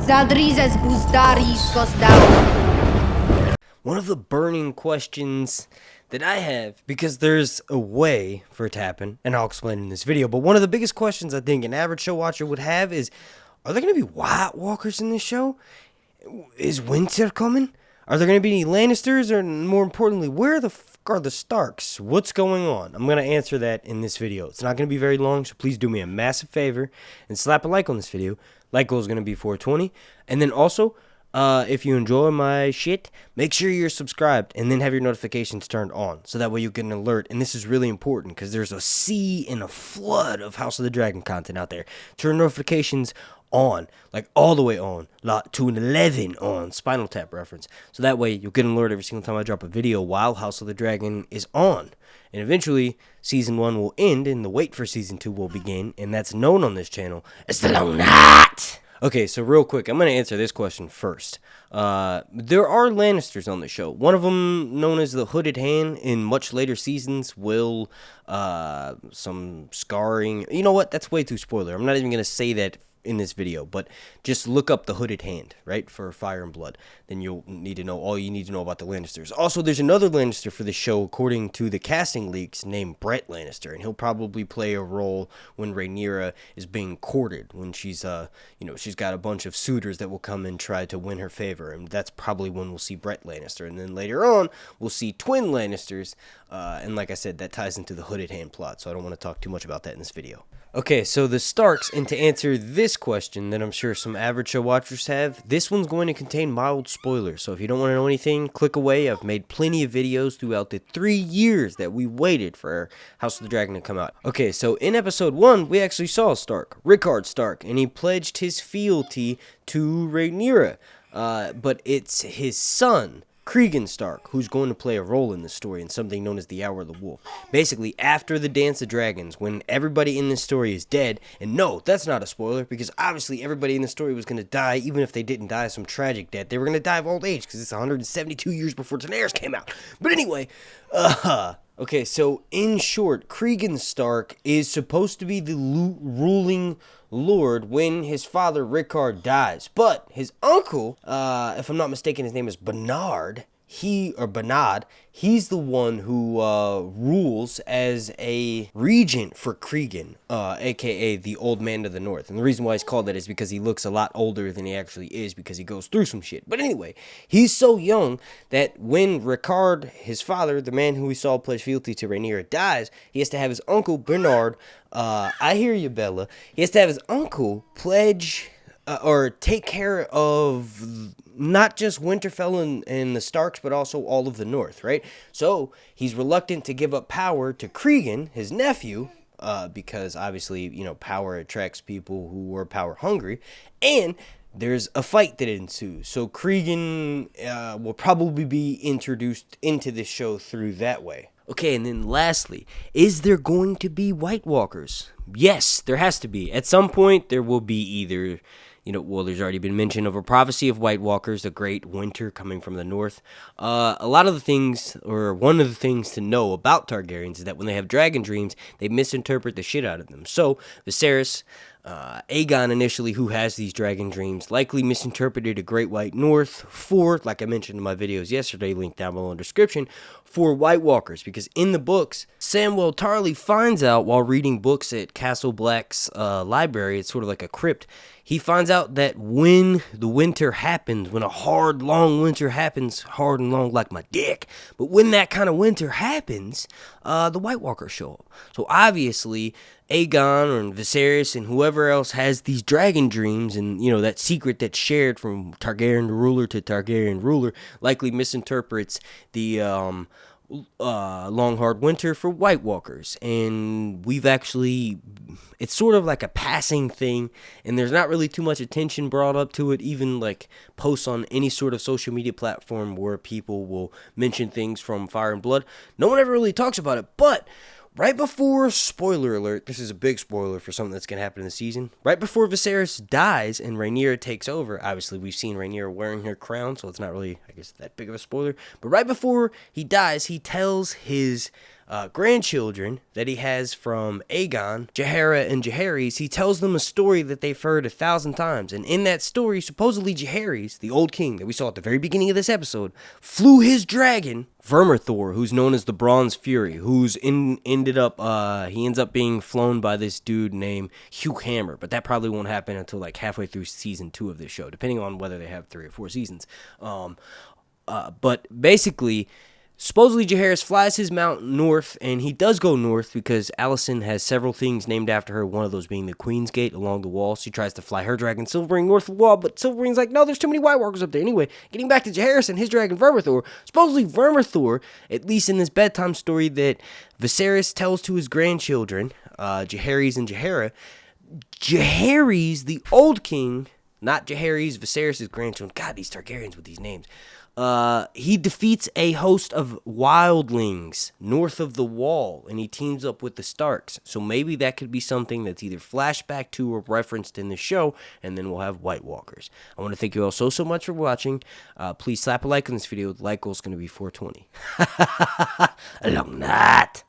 Zaldrizes Buzdaris goes down. One of the burning questions that I have, because there's a way for it to happen, and I'll explain in this video, but one of the biggest questions I think an average show watcher would have is, are there going to be White Walkers in this show? Is winter coming? Are there going to be any Lannisters? Or more importantly, where the fuck are the Starks? What's going on? I'm going to answer that in this video. It's not going to be very long, so please do me a massive favor and slap a like on this video. Like goal is going to be 420. And then also, if you enjoy my shit, make sure you're subscribed and then have your notifications turned on, so that way you get an alert. And this is really important because there's a sea and a flood of House of the Dragon content out there. Turn notifications on, like all the way on, to an 11 on, Spinal Tap reference, so that way you'll get an alert every single time I drop a video while House of the Dragon is on. And eventually season 1 will end and the wait for season 2 will begin, and that's known on this channel as the Long Night. Okay, so real quick, I'm going to answer this question first. There are Lannisters on the show. One of them, known as the Hooded Hand, in much later seasons will, some scarring. You know what? That's way too spoiler. I'm not even going to say that in this video, but just look up the Hooded Hand, right, for Fire and Blood. Then you'll need to know all you need to know about the Lannisters. Also, there's another Lannister for the show, according to the casting leaks, named Brett Lannister, and he'll probably play a role when Rhaenyra is being courted, when she's, she's got a bunch of suitors that will come and try to win her favor, and that's probably when we'll see Brett Lannister. And then later on, we'll see twin Lannisters, and like I said, that ties into the Hooded Hand plot, so I don't want to talk too much about that in this video. Okay, so the Starks, and to answer this question that I'm sure some average show watchers have, this one's going to contain mild spoilers, so if you don't want to know anything, click away. I've made plenty of videos throughout the 3 years that we waited for House of the Dragon to come out. Okay, so in episode 1, we actually saw Stark, Rickard Stark, and he pledged his fealty to Rhaenyra, but it's his son, Cregan Stark, who's going to play a role in this story in something known as the Hour of the Wolf. Basically, after the Dance of Dragons, when everybody in this story is dead, and no, that's not a spoiler, because obviously everybody in the story was going to die, even if they didn't die some tragic death. They were going to die of old age, because it's 172 years before Daenerys came out. But anyway, okay, so in short, Cregan Stark is supposed to be the ruling lord when his father Rickard dies, but his uncle, if I'm not mistaken, his name is Bernard. He's the one who rules as a regent for Cregan, aka the Old Man of the North. And the reason why he's called that is because he looks a lot older than he actually is, because he goes through some shit. But anyway, he's so young that when Rickard, his father, the man who we saw pledge fealty to Rhaenyra, dies, he has to have his uncle Bernard, I hear you, Bella, he has to have his uncle pledge or take care of not just Winterfell and the Starks, but also all of the North, right? So he's reluctant to give up power to Cregan, his nephew, because obviously, power attracts people who are power hungry, and there's a fight that ensues. So Cregan will probably be introduced into this show through that way. Okay, and then lastly, is there going to be White Walkers? Yes, there has to be. At some point, there will be either, there's already been mention of a prophecy of White Walkers, a great winter coming from the north. A lot of the things, or one of the things to know about Targaryens is that when they have dragon dreams, they misinterpret the shit out of them. So, Viserys, Aegon initially, who has these dragon dreams, likely misinterpreted a Great White North for, like I mentioned in my videos yesterday, linked down below in the description, for White Walkers, because in the books, Samwell Tarly finds out while reading books at Castle Black's library, it's sort of like a crypt, he finds out that when the winter happens, when a hard, long winter happens, hard and long like my dick, but when that kind of winter happens, the White Walkers show up. So obviously, Aegon or Viserys and whoever else has these dragon dreams, and that secret that's shared from Targaryen ruler to Targaryen ruler, likely misinterprets the long hard winter for White Walkers. And it's sort of like a passing thing, and there's not really too much attention brought up to it, even like posts on any sort of social media platform where people will mention things from Fire and Blood. No one ever really talks about it, but right before, spoiler alert, this is a big spoiler for something that's going to happen in the season, right before Viserys dies and Rhaenyra takes over, obviously we've seen Rhaenyra wearing her crown, so it's not really, I guess, that big of a spoiler, but right before he dies, he tells his grandchildren that he has from Aegon, Jaehaera, and Jaehaerys, he tells them a story that they've heard 1,000 times. And in that story, supposedly Jaehaerys, the old king that we saw at the very beginning of this episode, flew his dragon, Vermithor, who's known as the Bronze Fury, he ends up being flown by this dude named Hugh Hammer. But that probably won't happen until like halfway through season 2 of this show, depending on whether they have 3 or 4 seasons. But basically, supposedly Jaehaerys flies his mount north, and he does go north because Alicent has several things named after her, one of those being the Queen's Gate along the wall. She tries to fly her dragon Silverring north of the wall, but Silverring's like, no, there's too many White Walkers up there. Anyway, getting back to Jaehaerys and his dragon Vermithor, supposedly Vermithor, at least in this bedtime story that Viserys tells to his grandchildren, Jaehaerys and Jaehaera, Jaehaerys, the old king, not Jaehaerys, Viserys' grandchildren. God, these Targaryens with these names. He defeats a host of wildlings north of the wall, and he teams up with the Starks. So maybe that could be something that's either flashback to or referenced in the show, and then we'll have White Walkers. I want to thank you all so much for watching. Please slap a like on this video. The like goal is going to be 420. Long night.